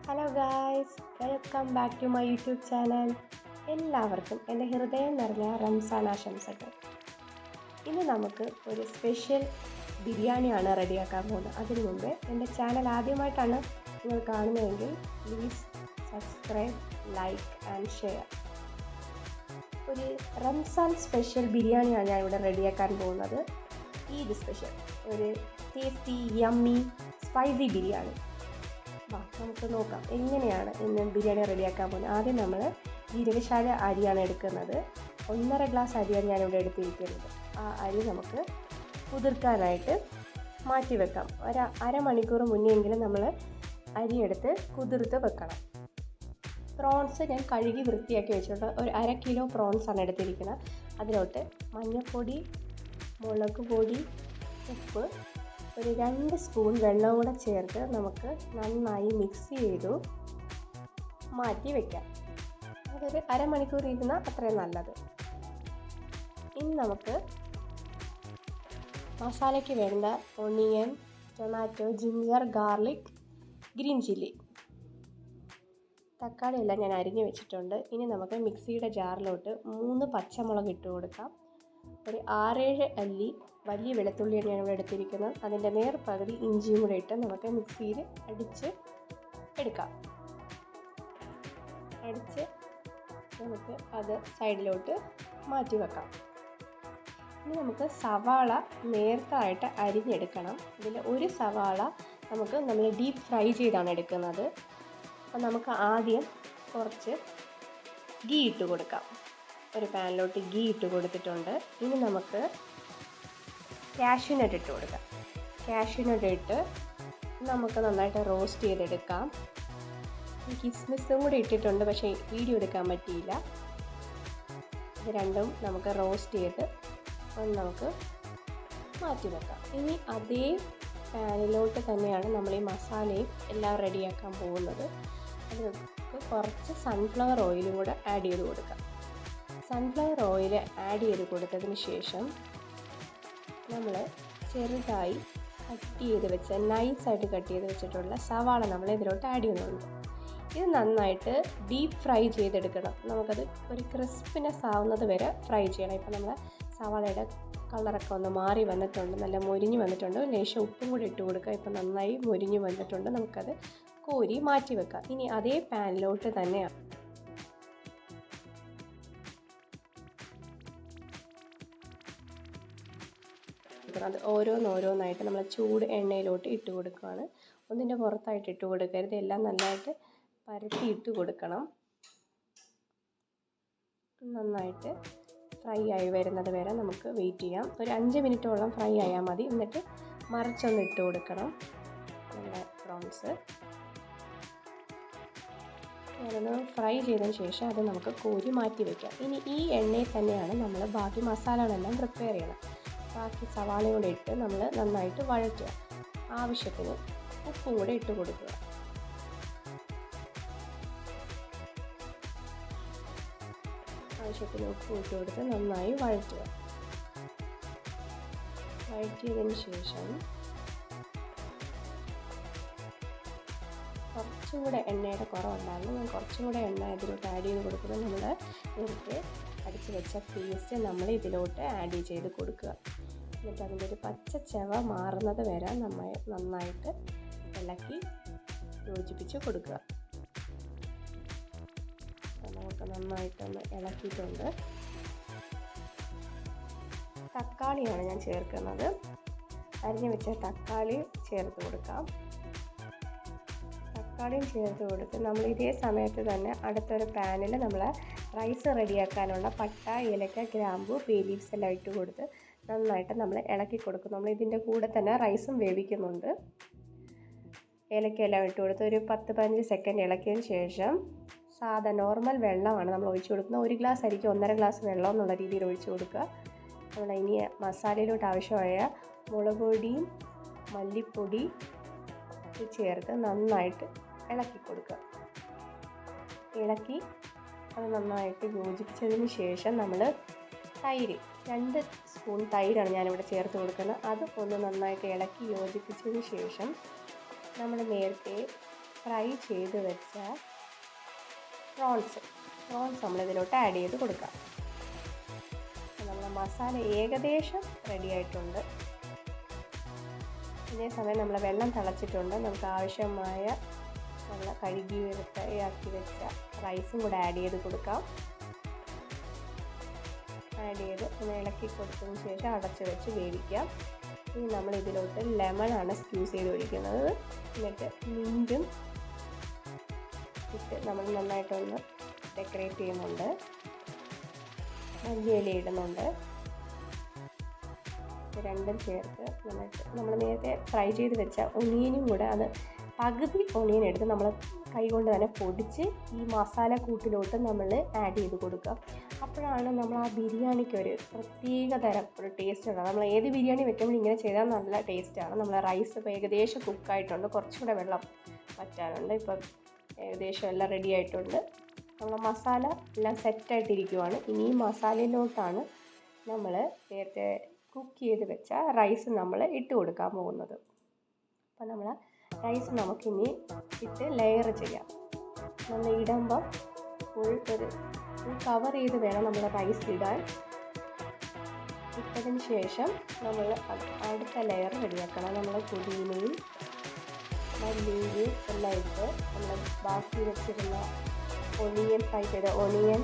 Hello guys, welcome back to my YouTube channel. എല്ലാവർക്കും എൻ്റെ ഹൃദയം നിറഞ്ഞ റംസാൻ ആശംസകൾ. ഇന്ന് നമുക്ക് ഒരു സ്പെഷ്യൽ ബിരിയാണിയാണ് റെഡിയാക്കാൻ പോകുന്നത്. അതിനു മുമ്പ് എൻ്റെ ചാനൽ ആദ്യമായിട്ടാണ് നിങ്ങൾ കാണുന്നതെങ്കിൽ please subscribe, like and share. ഒരു റംസാൻ സ്പെഷ്യൽ ബിരിയാണിയാണ് ഞാൻ ഇവിടെ റെഡിയാക്കാൻ പോകുന്നത്. ഈദ് സ്പെഷ്യൽ ഒരു ടേസ്റ്റി യമ്മി സ്പൈസി ബിരിയാണി. നമുക്ക് നോക്കാം എങ്ങനെയാണ് ഇന്ന് ബിരിയാണി റെഡിയാക്കാൻ പോകുന്നത്. ആദ്യം നമ്മൾ ജീരകശാല അരിയാണ് എടുക്കുന്നത്. 1.5 ഗ്ലാസ് അരിയാണ് ഞാനിവിടെ എടുത്തിരിക്കുന്നത്. ആ അരി നമുക്ക് കുതിർക്കാനായിട്ട് മാറ്റി വെക്കാം. അരമണിക്കൂർ മുന്നെയെങ്കിലും നമ്മൾ അരിയെടുത്ത് കുതിർത്ത് വെക്കണം. പ്രോൺസ് ഞാൻ കഴുകി വൃത്തിയാക്കി വെച്ചിട്ടുണ്ട്. ഒരു 1/2 കിലോ പ്രോൺസാണ് എടുത്തിരിക്കുന്നത്. അതിലോട്ട് മഞ്ഞൾപ്പൊടി, മുളക് പൊടി, ഉപ്പ്, ഒരു 2 സ്പൂൺ വെള്ളം കൂടെ ചേർത്ത് നമുക്ക് നന്നായി മിക്സ് ചെയ്തു മാറ്റി വയ്ക്കാം. അതൊരു അരമണിക്കൂർ ഇരുന്നാൽ അത്രയും നല്ലത്. ഇനി നമുക്ക് മസാലയ്ക്ക് വേണ്ട onion, tomato, ginger, garlic, green chilli, തക്കാളി എല്ലാം ഞാൻ അരിഞ്ഞു വെച്ചിട്ടുണ്ട്. ഇനി നമുക്ക് മിക്സിയുടെ ജാറിലോട്ട് 3 പച്ചമുളക് ഇട്ട് കൊടുക്കാം. ഒരു 6-7 അല്ലി വലിയ വെളുത്തുള്ളിയാണ് ഞാനിവിടെ എടുത്തിരിക്കുന്നത്. അതിൻ്റെ നേർപകുതി ഇഞ്ചിയും കൂടെ ഇട്ട് നമുക്ക് മിക്സിയിൽ അടിച്ച് എടുക്കാം. അടിച്ച് നമുക്ക് അത് സൈഡിലോട്ട് മാറ്റി വെക്കാം. ഇനി നമുക്ക് സവാള നേർത്തായിട്ട് അരിഞ്ഞെടുക്കണം. ഇതിൽ ഒരു സവാള നമ്മൾ ഡീപ്പ് ഫ്രൈ ചെയ്താണ് എടുക്കുന്നത്. അപ്പോൾ നമുക്ക് ആദ്യം കുറച്ച് ഗീ ഇട്ട് കൊടുക്കാം. ഒരു പാനിലോട്ട് ഗീ ഇട്ട് കൊടുത്തിട്ടുണ്ട്. ഇനി നമുക്ക് കാഷ്യൂനട്ട് ഇട്ട് കൊടുക്കാം. കാഷ്യൂനട്ട് ഇട്ട് നമുക്ക് നന്നായിട്ട് റോസ്റ്റ് ചെയ്തെടുക്കാം. കിസ്മിസും കൂടി ഇട്ടിട്ടുണ്ട്, പക്ഷേ വീഡിയോ എടുക്കാൻ പറ്റിയില്ല. ഇത് രണ്ടും നമുക്ക് റോസ്റ്റ് ചെയ്ത് നമുക്ക് മാറ്റി വെക്കാം. ഇനി അതേ പാനിലോട്ട് തന്നെയാണ് നമ്മൾ ഈ മസാലയും എല്ലാം റെഡിയാക്കാൻ പോകുന്നത്. അത് നമുക്ക് കുറച്ച് സൺഫ്ലവർ ഓയിലും കൂടെ ആഡ് ചെയ്ത് കൊടുക്കാം. സൺഫ്ലവർ ഓയിൽ ആഡ് ചെയ്ത് കൊടുത്തതിന് ശേഷം നമ്മൾ ചെറുതായി നൈസായിട്ട് കട്ട് ചെയ്ത് വെച്ചിട്ടുള്ള സവാള നമ്മൾ ഇതിലോട്ട് ആഡ് ചെയ്യുന്നുണ്ട്. ഇത് നന്നായിട്ട് ഡീപ്പ് ഫ്രൈ ചെയ്തെടുക്കണം. നമുക്കത് ഒരു ക്രിസ്പിനെസ് ആവുന്നത് വരെ ഫ്രൈ ചെയ്യണം. ഇപ്പോൾ നമ്മൾ സവാളയുടെ കളറൊക്കെ ഒന്ന് മാറി വന്നിട്ടുണ്ട്, നല്ല മൊരിഞ്ഞ് വന്നിട്ടുണ്ട്. ലേശം ഉപ്പും കൂടി ഇട്ട് കൊടുക്കുക. ഇപ്പോൾ നന്നായി മൊരിഞ്ഞ് വന്നിട്ടുണ്ട്. നമുക്കത് കോരി മാറ്റി വെക്കാം. ഇനി അതേ പാനിലോട്ട് തന്നെയാണ് അത് ഓരോന്നായിട്ട് നമ്മൾ ചൂട് എണ്ണയിലോട്ട് ഇട്ട് കൊടുക്കുകയാണ്. ഒന്നിൻ്റെ പുറത്തായിട്ട് ഇട്ട് കൊടുക്കരുത്. എല്ലാം നന്നായിട്ട് പരത്തി ഇട്ട് കൊടുക്കണം. നന്നായിട്ട് ഫ്രൈ ആയി വരുന്നത് വരെ നമുക്ക് വെയിറ്റ് ചെയ്യാം. ഒരു 5 മിനിറ്റോളം ഫ്രൈ ആയാൽ മതി. എന്നിട്ട് മറിച്ചൊന്ന് ഇട്ട് കൊടുക്കണം നമ്മുടെ പ്രോൺസ്. അതൊന്ന് ഫ്രൈ ചെയ്തതിന് ശേഷം അത് നമുക്ക് കോരി മാറ്റി വയ്ക്കാം. ഇനി ഈ എണ്ണയിൽ തന്നെയാണ് നമ്മൾ ബാക്കി മസാലകളെല്ലാം പ്രിപ്പയർ ചെയ്യണം. ബാക്കി സവാളയും കൂടെ ഇട്ട് നമ്മൾ നന്നായിട്ട് വഴറ്റുക. ആവശ്യത്തിന് ഉപ്പും കൂടെ ഇട്ട് കൊടുക്കുക. ആവശ്യത്തിന് ഉപ്പ് ഇട്ട് കൊടുത്ത് നന്നായി വഴറ്റുക. വഴറ്റിയതിന് ശേഷം കുറച്ചും കൂടെ എണ്ണയുടെ കുറവുണ്ടായിരുന്നു. ഞാൻ കുറച്ചും കൂടെ എണ്ണ ഇതിലോട്ട് ആഡ് ചെയ്ത് കൊടുക്കുന്നത് നമ്മൾ നേരത്തെ അടിച്ച് വെച്ച പേസ്റ്റ് നമ്മൾ ഇതിലോട്ട് ആഡ് ചെയ്ത് കൊടുക്കുക. എന്നിട്ട് അതിൻ്റെ ഒരു പച്ച ചവ മാറുന്നത് വരെ നമ്മൾ നന്നായിട്ട് ഇളക്കി യോജിപ്പിച്ച് കൊടുക്കുക. നമുക്ക് നന്നായിട്ടൊന്ന് ഇളക്കിയിട്ടുണ്ട്. തക്കാളിയാണ് ഞാൻ ചേർക്കുന്നത്. അരിഞ്ഞ് വെച്ച തക്കാളി ചേർത്ത് കൊടുക്കാം. തക്കാളിയും ചേർത്ത് കൊടുത്ത് നമ്മൾ ഇതേ സമയത്ത് തന്നെ അടുത്തൊരു പാനിൽ നമ്മൾ റൈസ് റെഡിയാക്കാനുള്ള പട്ട, ഏലക്ക, ഗ്രാമ്പു, ബേ ലീവ്സ് എല്ലാം ഇട്ട് കൊടുത്ത് നന്നായിട്ട് നമ്മൾ ഇളക്കി കൊടുക്കും. നമ്മൾ ഇതിൻ്റെ കൂടെ തന്നെ റൈസും വേവിക്കുന്നുണ്ട്. ഏലക്കയെല്ലാം ഇട്ട് കൊടുത്ത് ഒരു 10-15 സെക്കൻഡ് ഇളക്കിയതിന് ശേഷം സാധാ നോർമൽ വെള്ളമാണ് നമ്മൾ ഒഴിച്ച് കൊടുക്കുന്നത്. 1 ഗ്ലാസ് അരിക്ക് 1.5 ഗ്ലാസ് വെള്ളം എന്നുള്ള രീതിയിൽ ഒഴിച്ച് കൊടുക്കുക. നമ്മൾ ഇനി മസാലയിലോട്ട് ആവശ്യമായ മുളക് പൊടിയും മല്ലിപ്പൊടി ചേർത്ത് നന്നായിട്ട് ഇളക്കി കൊടുക്കുക. ഇളക്കി അത് നന്നായിട്ട് യോജിപ്പിച്ചതിന് ശേഷം നമ്മൾ തൈര് 2 സ്പൂൺ തൈരാണ് ഞാനിവിടെ ചേർത്ത് കൊടുക്കുന്നത്. അത് ഒന്ന് നന്നായിട്ട് ഇളക്കി യോജിപ്പിച്ചതിന് ശേഷം നമ്മൾ നേരത്തെ ഫ്രൈ ചെയ്ത് വെച്ച പ്രോൺസ് നമ്മളിതിലോട്ട് ആഡ് ചെയ്ത് കൊടുക്കാം. നമ്മുടെ മസാല ഏകദേശം റെഡി ആയിട്ടുണ്ട്. ഇതേ സമയം നമ്മൾ വെള്ളം തിളച്ചിട്ടുണ്ട്. നമുക്ക് ആവശ്യമായ നമ്മൾ കഴുകി വൃത്തിയാക്കി വെച്ച റൈസും കൂടെ ആഡ് ചെയ്ത് കൊടുക്കാം. ആഡ് ചെയ്ത് ഒന്ന് ഇളക്കി കൊടുത്തതിന് ശേഷം അടച്ച് വെച്ച് വേവിക്കാം. ഇനി നമ്മൾ ഇതിലോട്ട് ലെമണാണ് സ്ക്യൂസ് ചെയ്ത് ഒഴിക്കുന്നത്. എന്നിട്ട് മിൻറ്റും ഇട്ട് നമ്മൾ നന്നായിട്ടൊന്ന് ഡെക്കറേറ്റ് ചെയ്യുന്നുണ്ട്. മല്ലിയില ഇടുന്നുണ്ട്. രണ്ടും ചേർത്ത് നന്നായിട്ട് നമ്മൾ നേരത്തെ ഫ്രൈ ചെയ്ത് വെച്ച ഒനിയനും കൂടെ അത് പകുതി ഒനിയൻ എടുത്ത് നമ്മൾ കൈകൊണ്ട് തന്നെ പൊടിച്ച് ഈ മസാല കൂട്ടിലോട്ട് നമ്മൾ ആഡ് ചെയ്ത് കൊടുക്കുക. അപ്പോഴാണ് നമ്മൾ ആ ബിരിയാണിക്ക് ഒരു പ്രത്യേക തരം ഒരു ടേസ്റ്റ് ഉണ്ടാകും. നമ്മൾ ഏത് ബിരിയാണി വെക്കുമ്പോൾ ഇങ്ങനെ ചെയ്താൽ നല്ല ടേസ്റ്റാണ്. നമ്മൾ റൈസ് ഇപ്പോൾ ഏകദേശം കുക്കായിട്ടുണ്ട്. കുറച്ചുകൂടെ വെള്ളം വറ്റാനുണ്ട്. ഇപ്പം ഏകദേശം എല്ലാം റെഡി ആയിട്ടുണ്ട്. നമ്മൾ മസാല എല്ലാം സെറ്റായിട്ടിരിക്കുവാണ്. ഇനി ഈ മസാലയിലോട്ടാണ് നമ്മൾ നേരത്തെ കുക്ക് ചെയ്ത് വെച്ച റൈസ് നമ്മൾ ഇട്ട് കൊടുക്കാൻ പോകുന്നത്. അപ്പോൾ നമ്മൾ റൈസ് നമുക്കിനി ഇട്ട് ലെയർ ചെയ്യാം. നമ്മൾ ഇടുമ്പം ഫുൾ കവർ ചെയ്ത് വേണം നമ്മൾ റൈസ് ഇടാൻ. ഇട്ടതിന് ശേഷം നമ്മൾ അടുത്ത ലെയർ റെഡിയാക്കണം. നമ്മൾ പുതിനയും മല്ലിയിലയും എല്ലാം ഇട്ട് നമ്മൾ ബാക്കി വെച്ചിരുന്ന ഒനിയൻ ഫ്രൈ ചെയ്ത ഒനിയൻ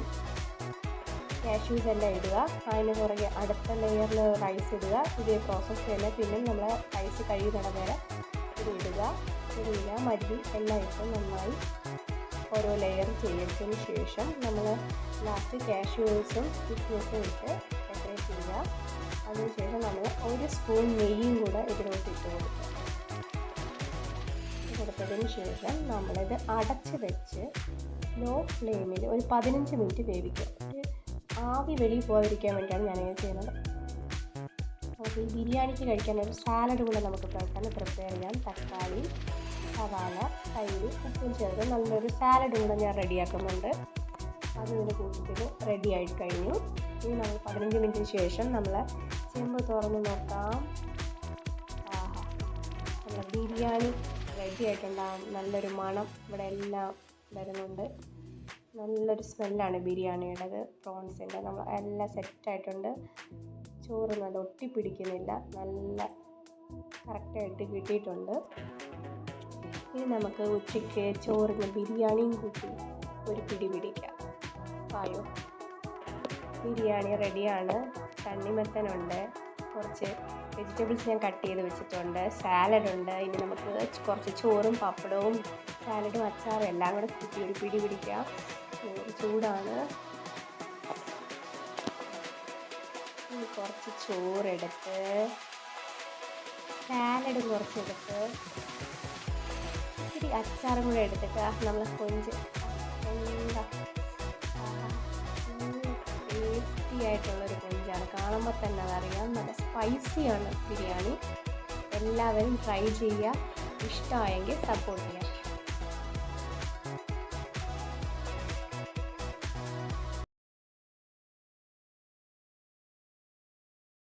കാഷ്യൂസ് എല്ലാം ഇടുക. അതിന് പുറകെ അടുത്ത ലെയറിൽ റൈസ് ഇടുക. ഇതേ പ്രോസസ്സ് തന്നെ പിന്നെ നമ്മൾ റൈസ് കഴുകുന്നിട വരെ ഇത് ഇടുക. പുതിന മല്ലി എല്ലാം ഇട്ട് നന്നായി ഓരോ ലെയർ ചെയ്തതിന് ശേഷം നമ്മൾ ലാസ്റ്റ് കാഷ്യൂസും കിസ്മിസും ഇട്ട് ഡെക്കറേറ്റ് ചെയ്യുക. അതിനുശേഷം നമ്മൾ ഒരു സ്പൂൺ നെയ്യും കൂടെ ഇതിലോട്ട് ഇട്ട് കൊടുത്തതിന് ശേഷം നമ്മളിത് അടച്ച് വെച്ച് ലോ ഫ്ലെയിമിൽ ഒരു 15 മിനിറ്റ് വേവിക്കുക. ആവി വെളിയിൽ പോകാതിരിക്കാൻ വേണ്ടിയാണ് ഞാനിങ്ങനെ ചെയ്യുന്നത്. നമുക്ക് ഈ ബിരിയാണിക്ക് കഴിക്കാൻ ഒരു സാലഡ് കൂടെ നമുക്ക് പെട്ടെന്ന് പ്രിപ്പയർ ചെയ്യാം. തക്കാളി, സവാള, തൈര്, ഉപ്പും ചേർത്ത് നല്ലൊരു സാലഡ് കൂടെ ഞാൻ റെഡിയാക്കുന്നുണ്ട്. അതിൻ്റെ കൂട്ടത്തിൽ റെഡി ആയി കഴിഞ്ഞു. ഇനി നമ്മൾ 15 മിനിറ്റിന് ശേഷം നമ്മൾ ചെമ്പ് തുറന്ന് നോക്കാം. ആഹാ, നമ്മൾ ബിരിയാണി റെഡി ആയിട്ടുണ്ടാകും. നല്ലൊരു മണം ഇവിടെ എല്ലാം വരുന്നുണ്ട്. നല്ലൊരു സ്മെല്ലാണ് ബിരിയാണിയുടേത്. പ്രോൺസിൻ്റെ നമ്മൾ എല്ലാം സെറ്റായിട്ടുണ്ട്. ചോറ് നല്ല ഒട്ടിപ്പിടിക്കുന്നില്ല, നല്ല കറക്റ്റായിട്ട് കിട്ടിയിട്ടുണ്ട്. ഇനി നമുക്ക് ഉച്ചയ്ക്ക് ചോറിന് ബിരിയാണിയും കൂട്ടി ഒരു പിടി പിടിക്കാം. ആയോ, ബിരിയാണി റെഡിയാണ്. തണ്ണിമത്തനുണ്ട്, കുറച്ച് വെജിറ്റബിൾസ് ഞാൻ കട്ട് ചെയ്ത് വെച്ചിട്ടുണ്ട്, സാലഡുണ്ട്. ഇനി നമുക്ക് കുറച്ച് ചോറും പപ്പടവും സാലഡും അച്ചാറും എല്ലാം കൂടെ കൂട്ടി ഒരു പിടി പിടിക്കാം. ചോറ് ചൂടാണ്. ഇനി കുറച്ച് ചോറെടുത്ത് സാലഡും കുറച്ചെടുത്ത് ഇത്തിരി അച്ചാറും കൂടെ എടുത്തിട്ട് നമ്മൾ കൊഞ്ച് എന്താ ടേസ്റ്റി ആയിട്ടുള്ളൊരു കൊഞ്ചാണ്. കാണുമ്പോൾ തന്നെ അതറിയാം. നല്ല സ്പൈസിയാണ് ബിരിയാണി. എല്ലാവരും ട്രൈ ചെയ്യുക. ഇഷ്ടമായെങ്കിൽ സപ്പോർട്ട് ചെയ്യാം.